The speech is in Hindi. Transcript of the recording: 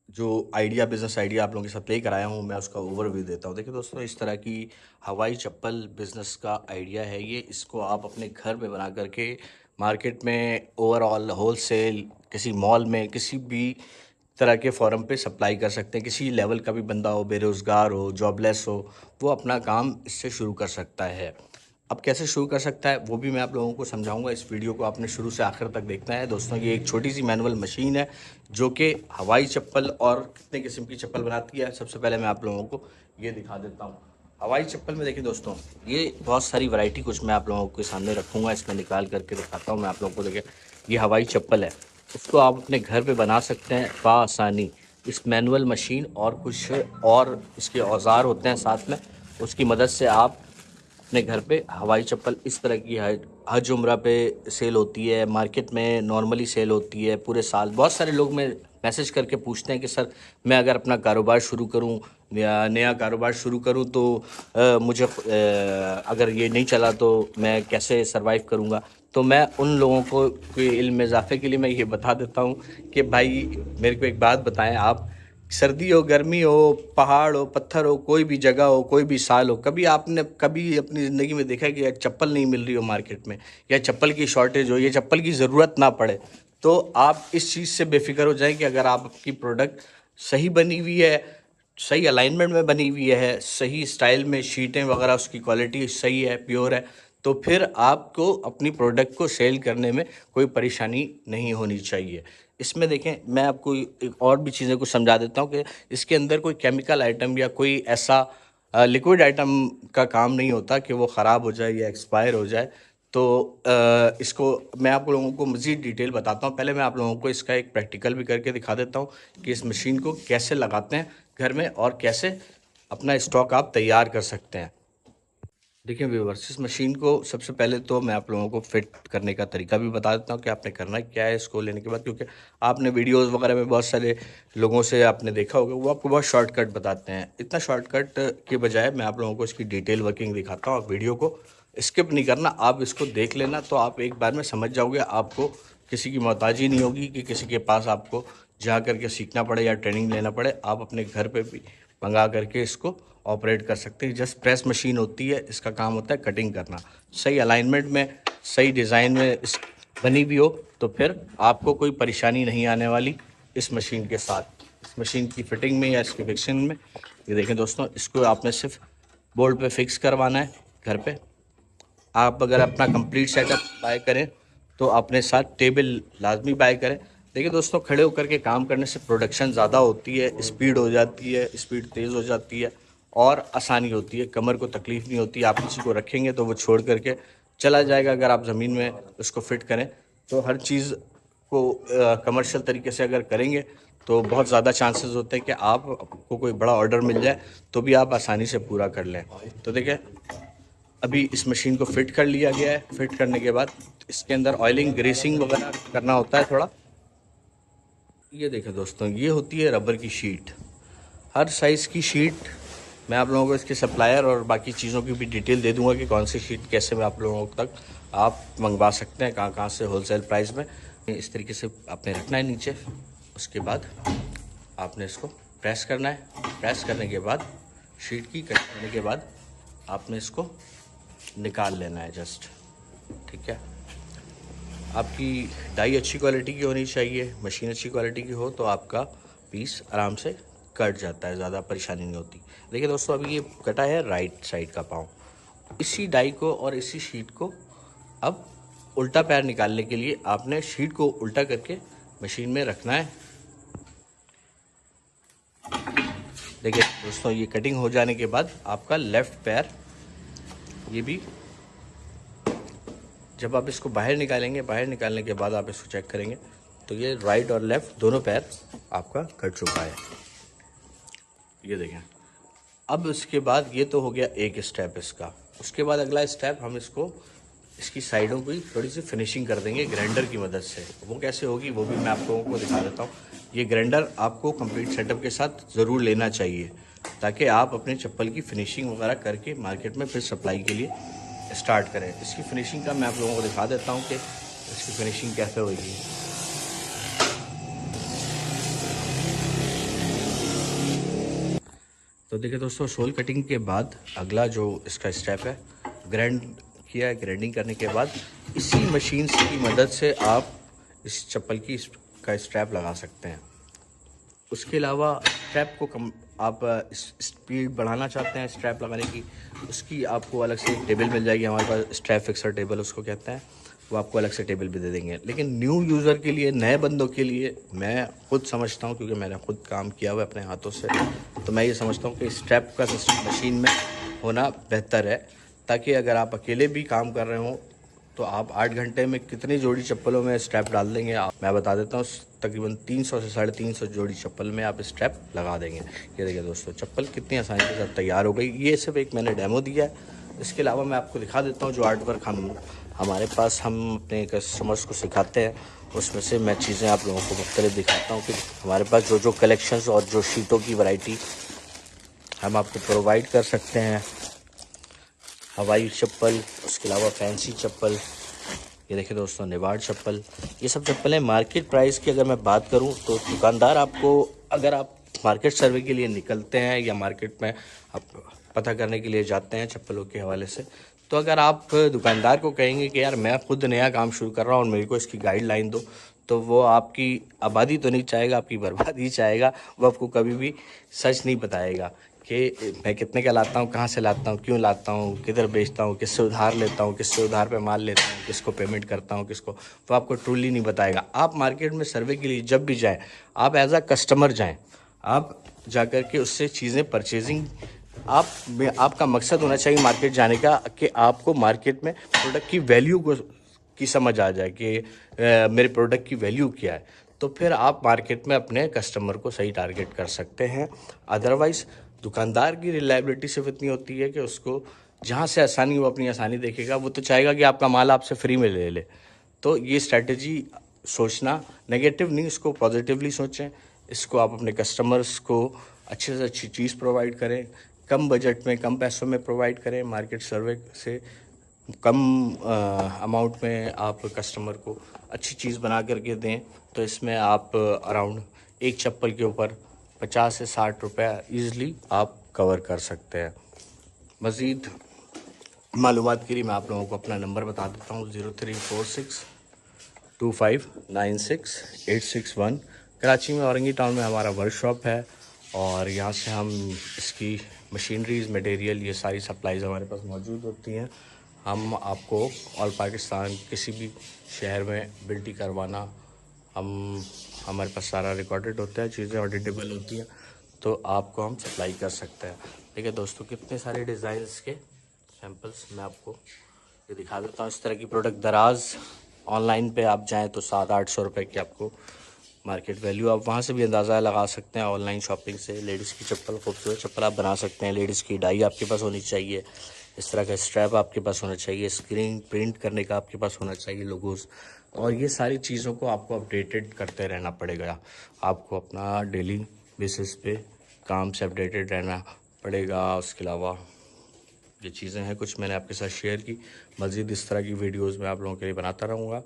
जो आइडिया बिज़नेस आइडिया आप लोगों के साथ प्ले कराया हूँ, मैं उसका ओवरव्यू देता हूँ। देखिए दोस्तों, इस तरह की हवाई चप्पल बिज़नेस का आइडिया है ये। इसको आप अपने घर पे बना करके मार्केट में ओवरऑल होलसेल किसी मॉल में किसी भी तरह के फोरम पे सप्लाई कर सकते हैं। किसी लेवल का भी बंदा हो, बेरोज़गार हो, जॉबलेस हो, वो अपना काम इससे शुरू कर सकता है। अब कैसे शुरू कर सकता है वो भी मैं आप लोगों को समझाऊंगा। इस वीडियो को आपने शुरू से आखिर तक देखना है। दोस्तों, ये एक छोटी सी मैनुअल मशीन है जो कि हवाई चप्पल और कितने किस्म की चप्पल बनाती है। सबसे पहले मैं आप लोगों को ये दिखा देता हूँ। हवाई चप्पल में देखिए दोस्तों, ये बहुत सारी वैरायटी कुछ मैं आप लोगों के सामने रखूँगा। इसमें निकाल करके दिखाता हूँ मैं आप लोगों को। देखिए, ये हवाई चप्पल है, उसको आप अपने घर पे बना सकते हैं बआसानी। इस मैनुअल मशीन और कुछ और इसके औज़ार होते हैं साथ में, उसकी मदद से आप अपने घर पे हवाई चप्पल इस तरह की हज उम्रा पे सेल होती है, मार्केट में नॉर्मली सेल होती है पूरे साल। बहुत सारे लोग मैं मैसेज करके पूछते हैं कि सर, मैं अगर अपना कारोबार शुरू करूं या नया कारोबार शुरू करूं तो मुझे अगर ये नहीं चला तो मैं कैसे सरवाइव करूंगा। तो मैं उन लोगों को के इल्म इजाफे के लिए मैं ये बता देता हूं कि भाई, मेरे को एक बात बताएं आप। सर्दी हो, गर्मी हो, पहाड़ हो, पत्थर हो, कोई भी जगह हो, कोई भी साल हो, कभी आपने कभी अपनी ज़िंदगी में देखा है कि यार चप्पल नहीं मिल रही हो मार्केट में, या चप्पल की शॉर्टेज हो, या चप्पल की ज़रूरत ना पड़े, तो आप इस चीज़ से बेफिक्र हो जाएं कि अगर आपकी प्रोडक्ट सही बनी हुई है, सही अलाइनमेंट में बनी हुई है, सही स्टाइल में शीटें वगैरह उसकी क्वालिटी सही है, प्योर है, तो फिर आपको अपनी प्रोडक्ट को सेल करने में कोई परेशानी नहीं होनी चाहिए। इसमें देखें, मैं आपको एक और भी चीज़ें को समझा देता हूँ कि इसके अंदर कोई केमिकल आइटम या कोई ऐसा लिक्विड आइटम का काम नहीं होता कि वो ख़राब हो जाए या एक्सपायर हो जाए। तो इसको मैं आप लोगों को मज़ीद डिटेल बताता हूँ। पहले मैं आप लोगों को इसका एक प्रैक्टिकल भी करके दिखा देता हूँ कि इस मशीन को कैसे लगाते हैं घर में और कैसे अपना स्टॉक आप तैयार कर सकते हैं। देखिए व्यूअर्स, इस मशीन को सबसे पहले तो मैं आप लोगों को फिट करने का तरीका भी बता देता हूँ कि आपने करना क्या है इसको लेने के बाद। क्योंकि आपने वीडियोस वगैरह में बहुत सारे लोगों से आपने देखा होगा, वो आपको बहुत शॉर्टकट बताते हैं। इतना शॉर्टकट के बजाय मैं आप लोगों को इसकी डिटेल वर्किंग दिखाता हूँ। आप वीडियो को स्किप नहीं करना, आप इसको देख लेना, तो आप एक बार में समझ जाओगे। आपको किसी की मोहताजी नहीं होगी कि किसी के पास आपको जा करके सीखना पड़े या ट्रेनिंग लेना पड़े। आप अपने घर पे भी मंगा करके इसको ऑपरेट कर सकते हैं। जस्ट प्रेस मशीन होती है, इसका काम होता है कटिंग करना। सही अलाइनमेंट में, सही डिज़ाइन में इस बनी भी हो तो फिर आपको कोई परेशानी नहीं आने वाली इस मशीन के साथ। इस मशीन की फिटिंग में या इसकी फिक्सिंग में, ये देखें दोस्तों, इसको आपने सिर्फ बोर्ड पे फिक्स करवाना है घर पे। आप अगर अपना कंप्लीट सेटअप बाय करें तो अपने साथ टेबल लाजमी बाय करें। देखिए दोस्तों, खड़े होकर के काम करने से प्रोडक्शन ज़्यादा होती है, स्पीड हो जाती है, स्पीड तेज़ हो जाती है और आसानी होती है। कमर को तकलीफ़ नहीं होती। आप किसी को रखेंगे तो वो छोड़ करके चला जाएगा। अगर आप ज़मीन में उसको फिट करें तो हर चीज़ को कमर्शियल तरीके से अगर करेंगे तो बहुत ज़्यादा चांसेस होते हैं कि आपको कोई बड़ा ऑर्डर मिल जाए तो भी आप आसानी से पूरा कर लें। तो देखिए, अभी इस मशीन को फिट कर लिया गया है। फिट करने के बाद इसके अंदर ऑयलिंग, ग्रेसिंग वगैरह करना होता है थोड़ा। ये देखें दोस्तों, ये होती है रबर की शीट। हर साइज़ की शीट मैं आप लोगों को इसके सप्लायर और बाकी चीज़ों की भी डिटेल दे दूंगा कि कौन सी शीट कैसे मैं आप लोगों तक आप मंगवा सकते हैं, कहाँ कहाँ से होलसेल प्राइस में। इस तरीके से आपने रखना है नीचे। उसके बाद आपने इसको प्रेस करना है। प्रेस करने के बाद शीट की कट करने के बाद आपने इसको निकाल लेना है जस्ट। ठीक है, आपकी डाई अच्छी क्वालिटी की होनी चाहिए, मशीन अच्छी क्वालिटी की हो तो आपका पीस आराम से कट जाता है, ज़्यादा परेशानी नहीं होती। देखिए दोस्तों, अभी ये कटा है राइट साइड का पाँव। इसी डाई को और इसी शीट को अब उल्टा पैर निकालने के लिए आपने शीट को उल्टा करके मशीन में रखना है। देखिए दोस्तों, ये कटिंग हो जाने के बाद आपका लेफ़्ट पैर, ये भी जब आप इसको बाहर निकालेंगे, बाहर निकालने के बाद आप इसको चेक करेंगे तो ये राइट और लेफ़्ट दोनों पैर आपका कट चुका है। ये देखें। अब इसके बाद ये तो हो गया एक स्टेप इसका। उसके बाद अगला स्टेप, हम इसको इसकी साइडों की थोड़ी सी फिनिशिंग कर देंगे ग्राइंडर की मदद से। वो कैसे होगी वो भी मैं आप लोगों को दिखा देता हूँ। ये ग्राइंडर आपको कंप्लीट सेटअप के साथ ज़रूर लेना चाहिए ताकि आप अपने चप्पल की फिनिशिंग वगैरह करके मार्केट में फिर सप्लाई के लिए स्टार्ट करें। इसकी फिनिशिंग का मैं आप लोगों को दिखा देता हूँ कि इसकी फिनिशिंग कैसे होगी। तो देखिए दोस्तों, सोल कटिंग के बाद अगला जो इसका स्टेप है, ग्राइंड किया है। ग्राइंडिंग करने के बाद इसी मशीन की मदद से आप इस चप्पल का स्ट्रैप लगा सकते हैं। उसके अलावा स्ट्रैप को आप स्पीड बढ़ाना चाहते हैं स्ट्रैप लगाने की, उसकी आपको अलग से टेबल मिल जाएगी। हमारे पास स्ट्रैप फिक्सर टेबल उसको कहते हैं, वो आपको अलग से टेबल भी दे देंगे। लेकिन न्यू यूज़र के लिए, नए बंदों के लिए मैं खुद समझता हूँ, क्योंकि मैंने खुद काम किया हुआ है अपने हाथों से, तो मैं ये समझता हूँ कि स्ट्रैप का सिस्टम मशीन में होना बेहतर है, ताकि अगर आप अकेले भी काम कर रहे हो तो आप 8 घंटे में कितनी जोड़ी चप्पलों में स्ट्रैप डाल देंगे मैं बता देता हूँ। तकरीबन 300 से 350 जोड़ी चप्पल में आप स्ट्रैप लगा देंगे। ये देखिए दोस्तों, चप्पल कितनी आसानी के साथ तैयार हो गई। ये सिर्फ एक मैंने डेमो दिया है। इसके अलावा मैं आपको दिखा देता हूँ जो आर्ट वर्क हमारे पास हम अपने कस्टमर्स को सिखाते हैं, उसमें से मैं चीज़ें आप लोगों को मुख्तलिफ दिखाता हूँ कि हमारे पास जो कलेक्शंस और जो शीटों की वैरायटी हम आपको प्रोवाइड कर सकते हैं। हवाई चप्पल, उसके अलावा फैंसी चप्पल, ये देखिए दोस्तों निवाड़ चप्पल, ये सब चप्पलें मार्केट प्राइस की अगर मैं बात करूं तो दुकानदार आपको, अगर आप मार्केट सर्वे के लिए निकलते हैं या मार्केट में आप पता करने के लिए जाते हैं चप्पलों के हवाले से, तो अगर आप दुकानदार को कहेंगे कि यार मैं खुद नया काम शुरू कर रहा हूँ और मेरे को इसकी गाइडलाइन दो, तो वो आपकी आबादी तो नहीं चाहेगा, आपकी बर्बादी चाहेगा। वो आपको कभी भी सच नहीं बताएगा कि मैं कितने का लाता हूँ, कहाँ से लाता हूँ, क्यों लाता हूँ, किधर बेचता हूँ, किससे उधार लेता हूँ, किससे उधार पे माल लेता हूँ, किसको पेमेंट करता हूँ, किसको, वो आपको ट्रूली नहीं बताएगा। आप मार्केट में सर्वे के लिए जब भी जाएँ, आप एज अ कस्टमर जाएँ, आप जा कर के उससे चीज़ें परचेजिंग, आपका मकसद होना चाहिए मार्केट जाने का कि आपको मार्केट में प्रोडक्ट की वैल्यू की समझ आ जाए कि मेरे प्रोडक्ट की वैल्यू क्या है। तो फिर आप मार्केट में अपने कस्टमर को सही टारगेट कर सकते हैं। अदरवाइज़ दुकानदार की रिलायबिलिटी सिर्फ इतनी होती है कि उसको जहाँ से आसानी, वो अपनी आसानी देखेगा। वो तो चाहेगा कि आपका माल आपसे फ्री में ले ले। तो ये स्ट्रैटेजी सोचना नेगेटिव नहीं, इसको पॉजिटिवली सोचें। इसको आप अपने कस्टमर्स को अच्छे से अच्छी चीज़ प्रोवाइड करें, कम बजट में, कम पैसों में प्रोवाइड करें। मार्केट सर्वे से कम अमाउंट में आप कस्टमर को अच्छी चीज़ बना करके दें। तो इसमें आप अराउंड एक चप्पल के ऊपर 50 से 60 रुपये ईज़िली आप कवर कर सकते हैं। मज़ीद मालूमात के लिए मैं आप लोगों को अपना नंबर बता देता हूँ, 0346259681। कराची में औरंगी टाउन में हमारा वर्कशॉप है और यहाँ से हम इसकी मशीनरीज़, मटेरियल, ये सारी सप्लाईज़ हमारे पास मौजूद होती हैं। हम आपको ऑल पाकिस्तान किसी भी शहर में बिल्टी करवाना, हमारे पास सारा रिकॉर्डेड होता है, चीज़ें ऑडिटेबल होती हैं, तो आपको हम सप्लाई कर सकते हैं। ठीक है दोस्तों, कितने सारे डिज़ाइंस के सैम्पल्स मैं आपको ये दिखा देता हूँ। इस तरह की प्रोडक्ट दराज ऑनलाइन पे आप जाएँ तो 700-800 रुपये की आपको मार्केट वैल्यू, आप वहाँ से भी अंदाज़ा लगा सकते हैं ऑनलाइन शॉपिंग से। लेडीज़ की चप्पल, खूबसूरत चप्पल आप बना सकते हैं। लेडीज़ की डाई आपके पास होनी चाहिए, इस तरह का स्ट्रैप आपके पास होना चाहिए, स्क्रीन प्रिंट करने का आपके पास होना चाहिए, लोगोज़, और ये सारी चीज़ों को आपको अपडेटेड करते रहना पड़ेगा। आपको अपना डेली बेसिस पे काम से अपडेटेड रहना पड़ेगा। उसके अलावा ये चीज़ें हैं कुछ मैंने आपके साथ शेयर की। मज़ीद इस तरह की वीडियोज़ मैं आप लोगों के लिए बनाता रहूँगा।